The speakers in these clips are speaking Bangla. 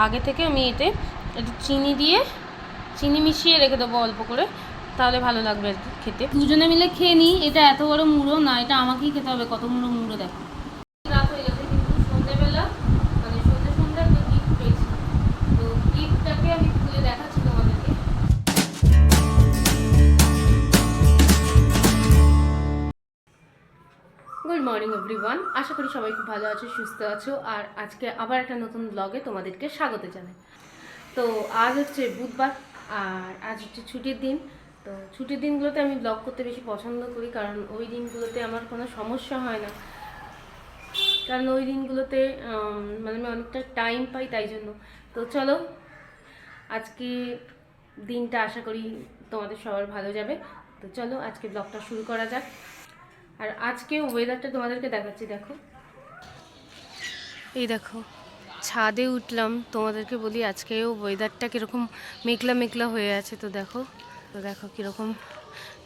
আগে থেকে আমি এতে একটু চিনি মিশিয়ে রেখে দেবো অল্প করে, তাহলে ভালো লাগবে আর কি খেতে। দুজনে মিলে খেয়ে নিই। এটা এত বড় মুড়ো না, এটা আমাকেই খেতে হবে। কত মুড়ো দেখো। রাত হয়ে গেছে, কিন্তু সন্ধ্যেবেলা মানে সন্ধ্যে একটা গিফট পেয়েছি। তো গিফটটাকে আমি খুলে দেখাচ্ছি তোমাদেরকে। গুড মর্নিং এভরিওয়ান, আশা করি সবাই খুব ভালো আছো, সুস্থ আছো। আর আজকে আবার একটা নতুন ব্লগে তোমাদেরকে স্বাগত জানাই। তো আজ হচ্ছে বুধবার, আর আজ হচ্ছে ছুটির দিন। তো ছুটির দিনগুলোতে আমি ব্লগ করতে বেশি পছন্দ করি, কারণ ওই দিনগুলোতে আমার কোনো সমস্যা হয় না। কারণ ওই দিনগুলোতে মানে আমি অনেকটা টাইম পাই, তাই জন্য। তো চলো, আজকে দিনটা আশা করি তোমাদের সবার ভালো যাবে। তো চলো আজকে ব্লগটা শুরু করা যাক। আর আজকে ওয়েদারটা তোমাদেরকে দেখাচ্ছি। দেখো, এই দেখো, ছাদে উঠলাম। তোমাদেরকে বলি আজকেও ওয়েদারটা কীরকম মেঘলা মেঘলা হয়ে আছে। তো দেখো কীরকম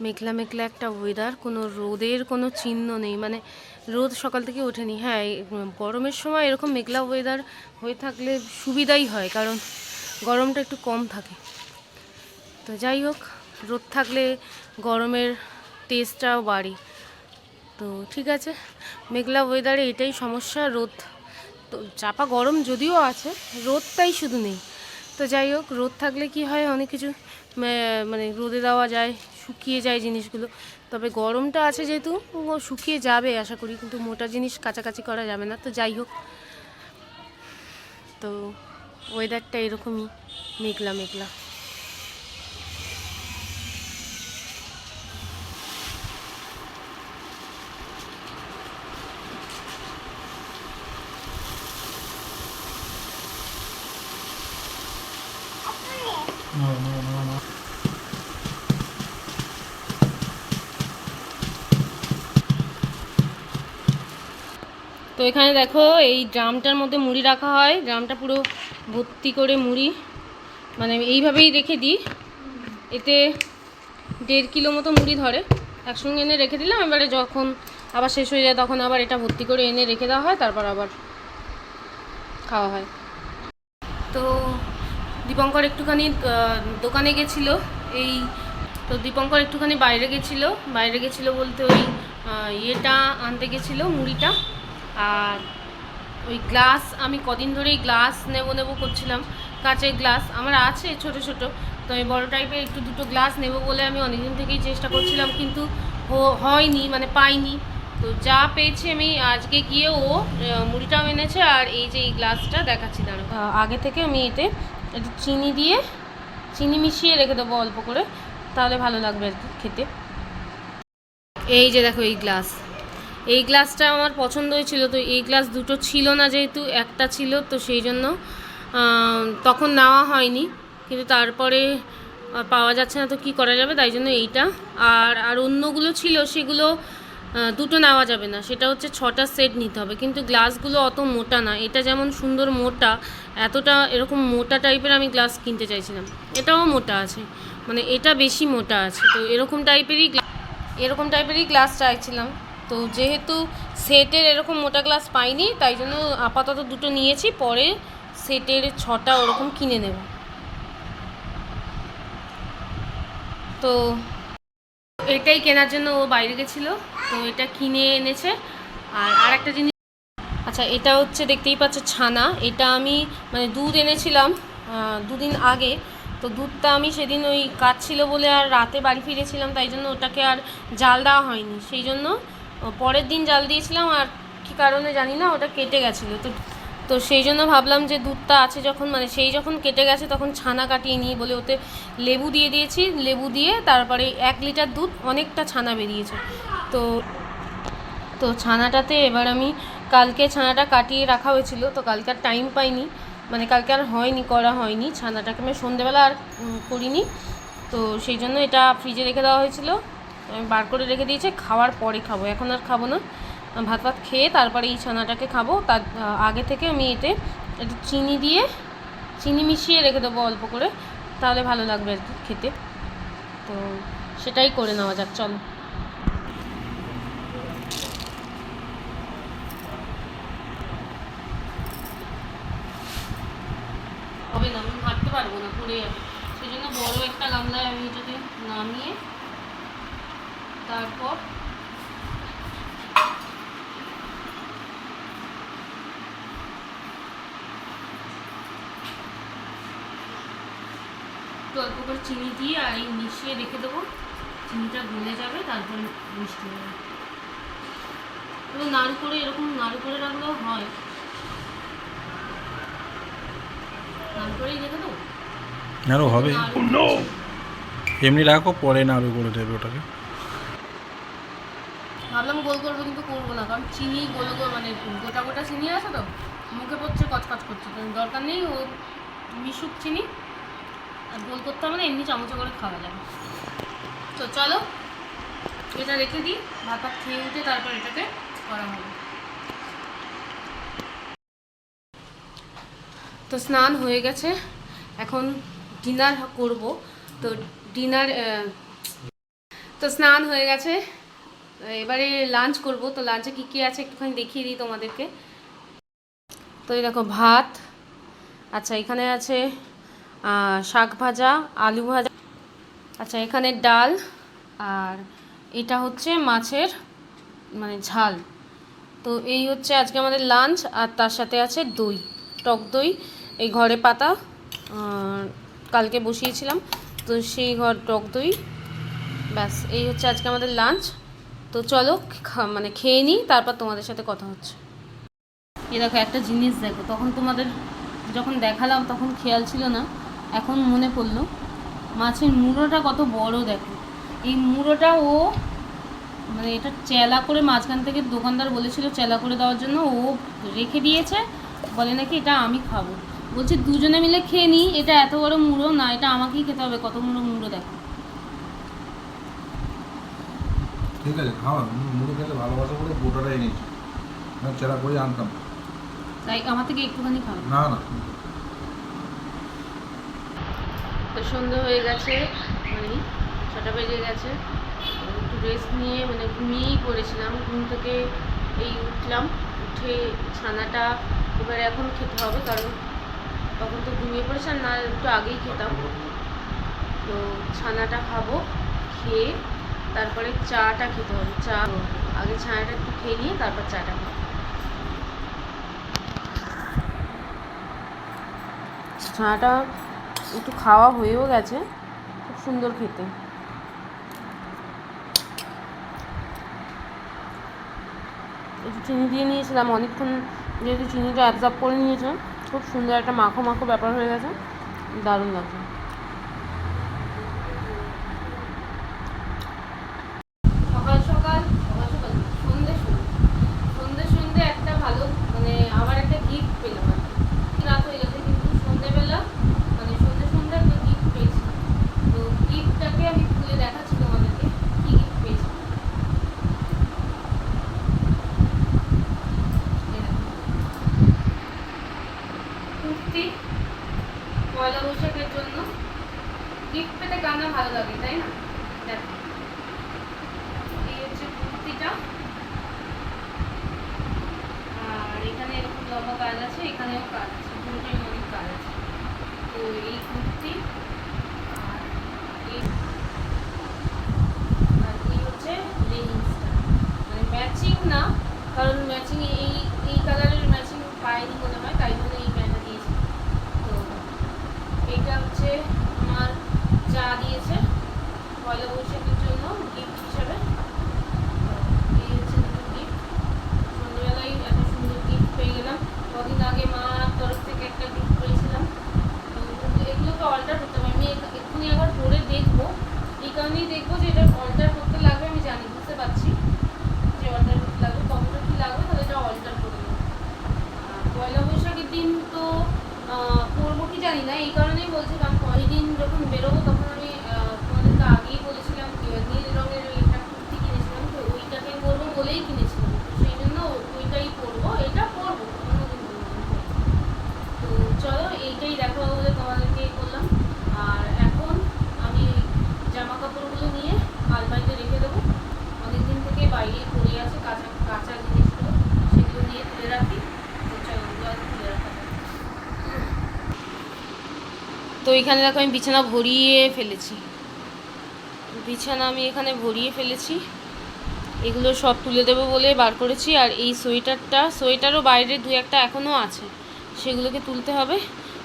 মেঘলা মেঘলা একটা ওয়েদার, কোনো রোদের কোনো চিহ্ন নেই, মানে রোদ সকাল থেকে ওঠেনি। হ্যাঁ, গরমের সময় এরকম মেঘলা ওয়েদার হয়ে থাকলে সুবিধাই হয়, কারণ গরমটা একটু কম থাকে। তো যাই হোক, রোদ থাকলে গরমের টেস্টটাও বাড়ে। তো ঠিক আছে, মেঘলা ওয়েদারে এটাই সমস্যা, রোদ তো চাপা গরম যদিও আছে, রোদটাই শুধু নেই। তো যাই হোক, রোদ থাকলে কি হয়, অনেক কিছু মানে রোদে দেওয়া যায়, শুকিয়ে যায় জিনিসগুলো। তবে গরমটা আছে যেহেতু শুকিয়ে যাবে আশা করি, কিন্তু মোটা জিনিস কাছাকাছি করা যাবে না। তো যাই হোক, তো ওয়েদারটা এরকমই মেঘলা মেঘলা। তো এখানে দেখো, এই ড্রামটার মধ্যে মুড়ি রাখা হয়। ড্রামটা পুরো ভর্তি করে মুড়ি, মানে এইভাবেই রেখে দিই। এতে 1.5 কিলো মতো মুড়ি ধরে। একসঙ্গে এনে রেখে দিলাম, এবারে যখন আবার শেষ হয়ে যায় তখন আবার এটা ভর্তি করে এনে রেখে দেওয়া হয়, তারপর আবার খাওয়া হয়। তো দীপঙ্কর একটুখানি দোকানে গেছিলো। তো দীপঙ্কর একটুখানি বাইরে গেছিলো বলতে ওই ইয়েটা আনতে গেছিলো, মুড়িটা। আর ওই গ্লাস, আমি কদিন ধরেই গ্লাস নেবো করছিলাম। কাঁচের গ্লাস আমার আছে ছোট ছোট, তো আমি বড় টাইপের একটু দুটো গ্লাস নেব বলে আমি অনেকদিন থেকেই চেষ্টা করছিলাম, কিন্তু হয়নি, মানে পাইনি। তো যা পেয়েছি আমি আজকে গিয়ে ও মুড়িটাও এনেছে, আর এই যে এই গ্লাসটা দেখাচ্ছি দাঁড়ো। আগে থেকে আমি এতে একটু চিনি মিশিয়ে রেখে দেবো অল্প করে, তাহলে ভালো লাগবে আর কি খেতে। এই যে দেখো, এই গ্লাসটা আমার পছন্দ হয়েছিল। তো এই গ্লাস দুটো ছিল না, যেহেতু একটা ছিল, তো সেই জন্য তখন নেওয়া হয়নি। কিন্তু তারপরে পাওয়া যাচ্ছে না, তো কি করা যাবে, তাই জন্য এইটা। আর অন্যগুলো ছিল, সেগুলো দুটো নেওয়া যাবে না, সেটা হচ্ছে 6টা সেট নিতে হবে। কিন্তু গ্লাসগুলো অত মোটা না, এটা যেমন সুন্দর মোটা, এতটা এরকম মোটা টাইপের আমি গ্লাস কিনতে চাইছিলাম। এটাও মোটা আছে, মানে এটা বেশি মোটা আছে। তো এরকম টাইপেরই গ্লাস চাইছিলাম। তো যেহেতু সেটের এরকম মোটা গ্লাস পাইনি, তাই জন্য আপাতত দুটো নিয়েছি, পরে সেটের 6টা ওরকম কিনে নেব। তো এটাই কেনার জন্য ও বাইরে গেছিলো, তো এটা কিনে এনেছে। আর একটা জিনিস, আচ্ছা, এটা হচ্ছে দেখতেই পাচ্ছ ছানা। এটা আমি মানে দুধ এনেছিলাম 2 দিন আগে। তো দুধটা আমি সেদিন ওই কাজ ছিল বলে আর রাতে বাড়ি ফিরেছিলাম, তাই জন্য ওটাকে আর জাল দেওয়া হয়নি। সেই জন্য পরের দিন জাল দিয়েছিলাম, আর কী কারণে জানি না ওটা কেটে গেছিলো। তো সেই জন্য ভাবলাম যে দুধটা আছে যখন, মানে যখন কেটে গেছে তখন ছানা কাটিয়ে নিই বলে ওতে লেবু দিয়ে দিয়েছি। লেবু দিয়ে তারপরে 1 লিটার দুধ, অনেকটা ছানা বেরিয়েছে। তো ছানাটাতে এবার আমি কালকে ছানাটা কাটিয়ে রাখা হয়েছিল, তো কালকে আর টাইম পাইনি, মানে কালকে আর করা হয়নি ছানাটাকে, আমি সন্ধেবেলা আর করিনি। তো সেই জন্য এটা ফ্রিজে রেখে দেওয়া হয়েছিল, আমি বার করে রেখে দিয়েছি। খাওয়ার পরে খাবো, এখন আর খাবো না। ভাত খেয়ে তারপরে এই ছানাটাকে খাবো। তার আগে থেকে আমি এতে একটু চিনি মিশিয়ে রেখে দেবো অল্প করে, তাহলে ভালো লাগবে আর কি খেতে। তো সেটাই করে নেওয়া যাক, চলো। হবে না, আমি হাঁটতে পারবো না, পড়ে যাবে। সেই জন্য বড় একটা গামলায় আমি এটাকে নামিয়ে তারপর অল্প করে চিনি দিয়ে আর এই মিশিয়ে রেখে দেবো। চিনিটা গলে যাবে, তারপরে মিষ্টি হবে। এবং নাড়ু করে এরকম নাড়ু করে রাখলেও হয়, নাড়ু করেই রেখে দেবো। নাড়ু হবে, এমনি রাখো, পরে নাড়ু করে দেবে ওটাকে। ভাবলাম গোল করবো, কিন্তু করবো না, কারণ চিনি গোল গোল মানে গোটা গোটা চিনি আছে তো, মুখে পড়ছে, কচকচ করছে, দরকার নেই। ও মিশুক চিনি, আর গোল করতে হবে না, এমনি চামচে করে খাওয়া যাবে। তো চলো এটা রেখে দিই, ভাত খেয়ে উঠে তারপর এটাকে করা হবে। তো স্নান হয়ে গেছে, এখন ডিনার করব। তো ডিনার তো স্নান হয়ে গেছে, এবারে লাঞ্চ করব। তো লাঞ্চে কী কী আছে একটুখানি দেখিয়ে দিই তোমাদেরকে। তো এই দেখো ভাত, আচ্ছা এখানে আছে শাক ভাজা, আলু ভাজা, আচ্ছা এখানে ডাল, আর এটা হচ্ছে মাছের মানে ঝাল। তো এই হচ্ছে আজকে আমাদের লাঞ্চ। আর তার সাথে আছে দই, টক দই, এই ঘরে পাতা, কালকে বসিয়েছিলাম, তো সেই ঘর টক দই। ব্যাস, এই হচ্ছে আজকে আমাদের লাঞ্চ। তো চলো মানে খেয়ে নিই, তারপর তোমাদের সাথে কথা হচ্ছে। এ দেখো একটা জিনিস দেখো, তখন তোমাদের যখন দেখালাম তখন খেয়াল ছিল না, এখন মনে পড়লো। মাছের মুড়োটা কত বড় দেখো, এই মুড়োটা ও মানে এটা চেলা করে মাঝখান থেকে দোকানদার বলেছিল চেলা করে দেওয়ার জন্য, ও রেখে দিয়েছে, বলে নাকি এটা আমি খাবো। বলছে দুজনে মিলে খেয়ে নিই, এটা এত বড় মুড়ো না, এটা আমাকেই খেতে হবে। কত মুড়ো দেখো। ঠিক আছে, খাওয়া মুড়ি খেতে ভালোবাসা করে গোটাটাই নিয়েছি, না চেরা করে আনতাম। তাই আমার থেকে একটুখানি খাও। না না, তো সন্ধ্যে হয়ে গেছে, মানে 6টা বেজে গেছে। একটু রেস্ট নিয়ে মানে ঘুমিয়েই পড়েছিলাম, ঘুম থেকে এই উঠলাম, উঠে ছানাটা এবারে এখন খেতে হবে, কারণ তখন তো ঘুমিয়ে পড়েছি, আর না একটু আগেই খেতাম। তো ছানাটা খাবো, খেয়ে তারপরে চাটা খেতে হবে। চা আগে ছানাটা একটু খেয়ে নিয়ে তারপর চাটা খাবো। ছানাটা একটু খাওয়া হয়েও গেছে, খুব সুন্দর খেতে। একটু চিনি দিয়ে নিয়েছিলাম, অনেকক্ষণ যেহেতু চিনিটা অ্যাবজর্ব করে নিয়েছে, খুব সুন্দর একটা মাখো মাখো ব্যাপার হয়ে গেছে, দারুণ লাগছে। সকাল সকাল সন্ধে একটা ভালো মানে আবার একটা গিফট পেলাম আর কি। রাত হয়ে গেছে, কিন্তু সন্ধেবেলা মানে সন্ধে একটা গিফট পেয়েছি। তো গিফটটাকে আমি খুলে দেখাচ্ছি তোমাদেরকে কি গিফট পেয়েছি। কুর্তি, পয়লা বৈশাখের জন্য গিফট পেতে কার না ভালো লাগে, তাই না? দেখো এই হচ্ছে কুর্তিটা, আর এখানে এরকম লম্বা কাজ আছে, এখানেও কাজ আছে, দুটোই অনেক কাজ আছে। তো এই কুর্তি আর এই হচ্ছে লেগিংসটা, মানে ম্যাচিং না, কারণ ম্যাচিং এই কালারের ম্যাচিং পাইনি মনে হয়, তাই জন্য এই প্যান্টটা দিয়েছি। তো এইটা হচ্ছে আমার যা দিয়েছে পয়লা বৈশাখের জন্য গিফট হিসাবে। এই হচ্ছে দুটো গিফট, সন্ধ্যেবেলায় এত সুন্দর গিফট পেয়ে গেলাম। কদিন আগে মার তরফ থেকে একটা গিফট পেয়েছিলাম। তো এগুলোকে অল্টার করতে হবে, আমি এক্ষুনি একবার পরে দেখবো, এই কারণেই দেখবো যে এটা অল্টার করতে লাগবে। আমি জানি, বুঝতে পারছি যে অল্টার করতে লাগবে, কতটা কী লাগবে, তাহলে এটা অল্টার করে দেবো। পয়লা বৈশাখের দিন তো পরবো কি জানি না, এই কারণেই বলছি, কারণ পরের দিন যখন বেরোবো তখন আমি তোমাদেরকে আগেই বলেছিলাম নীল রঙের একটা কুর্তি কিনেছিলাম, তো ওইটাকে পরবো বলেই কিনেছিলাম, তো সেই জন্য ওইটাই পরবো, এটা পরবো অন্যদিন পরবো। তো চলো এইটাই দেখাবো বলে তোমাদেরকে করলাম। আর এখন আমি জামা কাপড়গুলো নিয়ে আলমারিতে রেখে দেবো, অনেকদিন থেকে বাইরে পড়ে আছে কাঁচা কাঁচা জিনিসগুলো, সেগুলো নিয়ে তুলে রাখি। তো চলো ওগুলো খুলে রাখা যাবে। তো এখানে দেখো আমি বিছানা ভরিয়ে ফেলেছি, বিছানা আমি এখানে ভরিয়ে ফেলেছি। এগুলো সব তুলে দেবো বলে বার করেছি। আর এই সোয়েটারও বাইরে দু একটা এখনও আছে, সেগুলোকে তুলতে হবে।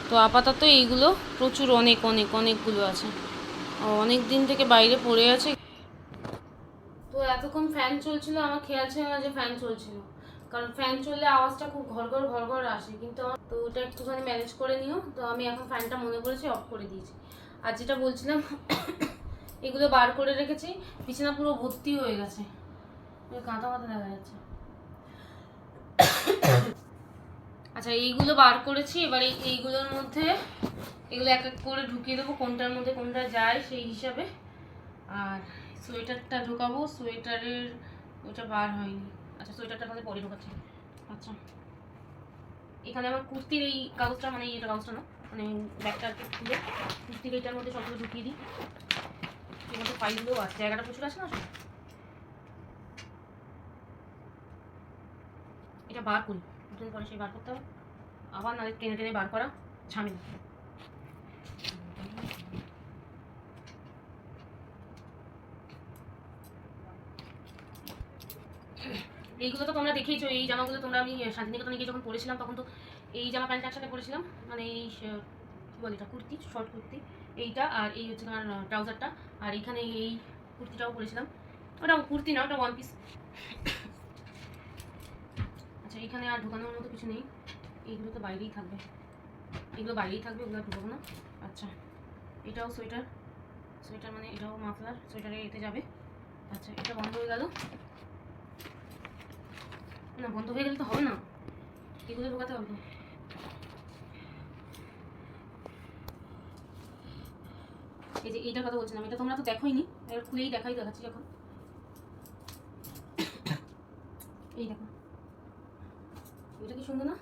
তো আপাতত এইগুলো প্রচুর অনেকগুলো আছে, অনেক দিন থেকে বাইরে পড়ে আছে। তো এতক্ষণ ফ্যান চলছিল, আমার খেয়াল ছিল না যে ফ্যান চলছিল, কারণ ফ্যান চললে আওয়াজটা খুব ঘর আসে, কিন্তু আমার তো ওটা একটুখানি ম্যানেজ করে নিও। তো আমি এখন ফ্যানটা মনে করেছি অফ করে দিয়েছি। আর যেটা বলছিলাম এগুলো বার করে রেখেছি, বিছানা পুরো ভর্তি হয়ে গেছে, কাঁথা মাথা দেখা যাচ্ছে। আচ্ছা এইগুলো বার করেছি, এবার এইগুলোর মধ্যে এগুলো এক এক করে ঢুকিয়ে দেবো, কোনটার মধ্যে কোনটা যায় সেই হিসাবে। আর সোয়েটারটা ঢোকাবো, সোয়েটারের ওইটা বার হয়নি। আচ্ছা সোয়েটারটা তাহলে পরে ঢোকাচ্ছি। আচ্ছা এখানে আমার কুর্তির এই কাগজটা, মানে এইটা কাগজটা না, মানে ব্যাগটা খুলে কুর্তির এইটার মধ্যে সবগুলো ঢুকিয়ে দিই। এর মধ্যে ফাইলগুলোও আছে, জায়গাটা প্রচুর আছে না। এটা বার করি, দুদিন পরে সেই বার করতে হবে, আবার নাহলে টেনে টেনে বার করা ঝামেলা। এইগুলো তো তোমরা দেখেইছো, এই জামাগুলো তোমরা আমি শান্তিনিকেতনে গিয়ে যখন পরেছিলাম তখন তো এই জামা প্যান্ট একসাথে পরেছিলাম, মানে এই কী বলে এটা, কুর্তি, শর্ট কুর্তি এইটা, আর এই হচ্ছে তোমার ট্রাউজারটা, আর এইখানে এই কুর্তিটাও পরেছিলাম। ওটা কুর্তি না, ওটা ওয়ান পিস। আচ্ছা এইখানে আর ঢোকানোর মতো কিছু নেই, এইগুলো তো বাইরেই থাকবে, এগুলো বাইরেই থাকবে, ওগুলো ঢুকাবো না। আচ্ছা এটাও সোয়েটার, সোয়েটার মানে এটাও মাফলার, সোয়েটারে এতে যাবে। আচ্ছা এটা বন্ধ হয়ে গেল, না বন্ধ হয়ে গেলে তো হবে না, এগুলো ঢোকাতে হবে। এই যে এইটার কথা বলছিলাম, এটা তোমরা তো দেখোইনি, এবার খুলেই দেখাচ্ছি এখন। এই দেখো, এটা কি সুন্দর না,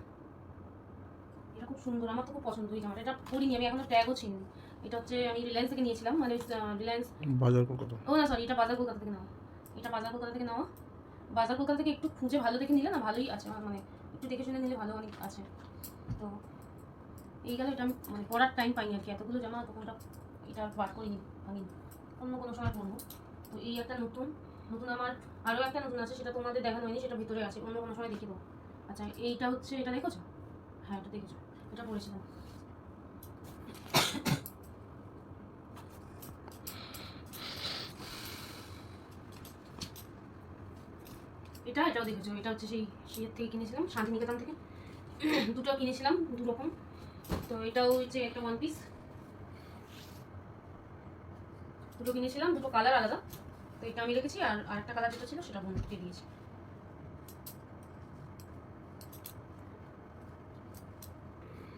এটা খুব সুন্দর, আমার তো খুব পছন্দ এই জামাটা। এটা পরিনি আমি, এখনো ট্যাগও চিনি। এটা হচ্ছে আমি রিলায়েন্স থেকে নিয়েছিলাম, মানে রিলায়েন্স বাজার কলকাতা। ও না সরি, এটা বাজার কলকাতা থেকে নেওয়া, এটা বাজার কলকাতা থেকে নেওয়া। বাজার কলকাতা থেকে একটু খুঁজে ভালো দেখে নিলে না ভালোই আছে, মানে একটু দেখে শুনে নিলে ভালো অনেক আছে। তো এই গেল, এটা আমি মানে পরার টাইম পাইনি আর কি, এতগুলো জামা তখন এটা বার করিনি, ভাঙিনি, অন্য কোনো সময় পরবো। তো এই একটা নতুন আমার আরও একটা নতুন আছে, সেটা তোমাদের দেখানো হয়নি, সেটা ভিতরে আছে, অন্য কোনো সময় দেখিব। আচ্ছা এইটা হচ্ছে, এটা দেখেছো? হ্যাঁ এটা দেখেছো, এটা পরেছিলাম। এটাও দেখেছো, এটা হচ্ছে সেই থেকে কিনেছিলাম, শান্তিনিকেতন থেকে। দুটো কিনেছিলাম দু রকম। তো এটাও হচ্ছে একটা ওয়ান পিস, দুটো কিনেছিলাম, দুটো কালার আলাদা। তো এটা আমি রেখেছি, আর আরেকটা কালার যেটা ছিল সেটা বন্ধুকে দিয়েছি।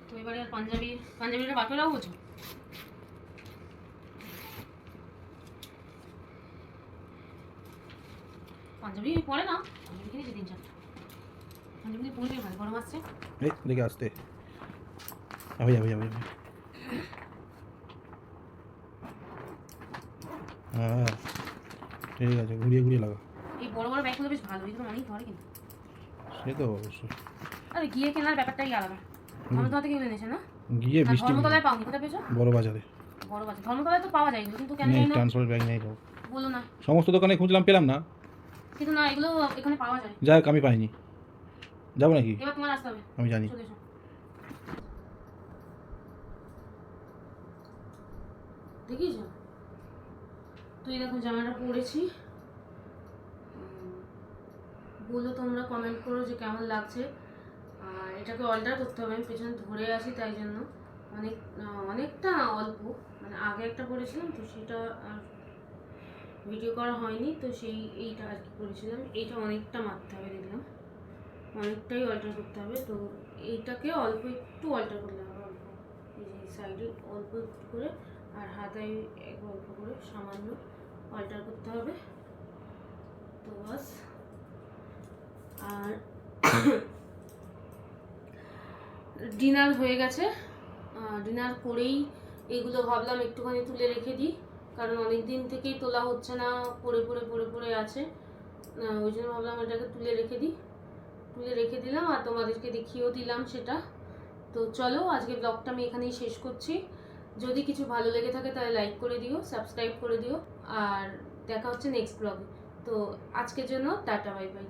তো এবারে আর পাঞ্জাবিটা বার করে রাখবো। পাঞ্জাবি পরে না, পাঞ্জাবি কিনেছি 3-4টা, পাঞ্জাবি পরলে ভালো, গরম আসছে। এই দেখে আসতে যাবে। হ্যাঁ ঠিক আছে, ঘুরিয়ে লাগা। এই বড় ব্যাগগুলো বেশ ভালো, এগুলো অনেক ধরে কিন্তু। সে তো অবশ্যই, আরে গিয়ে কেনার ব্যাপারটাই আলাদা। ধর্মতলা থেকে কিনে এনেছে না? গিয়ে বৃষ্টি ধর্মতলায় পাওনি, কোথায় পেয়েছো? বড় বাজারে ধর্মতলায় তো পাওয়া যায় এগুলো, কিন্তু কেন নেই, জানি না ট্রান্সফার ব্যাগ নেই তো। বলো না, সমস্ত দোকানে খুঁজলাম, পেলাম না। কিন্তু না এগুলো এখানে পাওয়া যায়। যাই হোক আমি পাইনি, যাবো নাকি? এবার তোমার আসতে হবে, আমি জানি। চলে এসো। দেখিয়েছো? তো এই দেখো জামাটা পরেছি, বলো তোমরা কমেন্ট করো যে কেমন লাগছে। আর এটাকে অল্টার করতে হবে, আমি পেছনে ধরে আসি তাই জন্য অনেকটা না, অল্প, মানে আগে একটা পরেছিলাম তো সেটা আর ভিডিও করা হয়নি, তো এইটা আর কি করেছিলাম। এইটা অনেকটা মারতে হবে, দেখলাম অনেকটাই অল্টার করতে হবে। তো এইটাকে অল্প একটু অল্টার করলে হবে, অল্প এই যে সাইডে অল্প একটু করে, আর হাতায় অল্প করে সামান্য অল্টার করতে হবে। তো বাস। আর ডিনার হয়ে গেছে, ডিনার করেই এগুলো ভাবলাম একটুখানি তুলে রেখে দিই, কারণ অনেক দিন থেকেই তোলা হচ্ছে না, পড়ে আছে, ওই জন্য ভাবলাম এটাকে তুলে রেখে দিলাম, আর তোমাদেরকে দেখিয়েও দিলাম সেটা। তো চলো আজকে ব্লগটা আমি এখানেই শেষ করছি। যদি কিছু ভালো লেগে থাকে তাহলে লাইক করে দিও, সাবস্ক্রাইব করে দিও, আর দেখা হচ্ছে নেক্সট ব্লগে। তো আজকের জন্য টাটা, বাই বাই।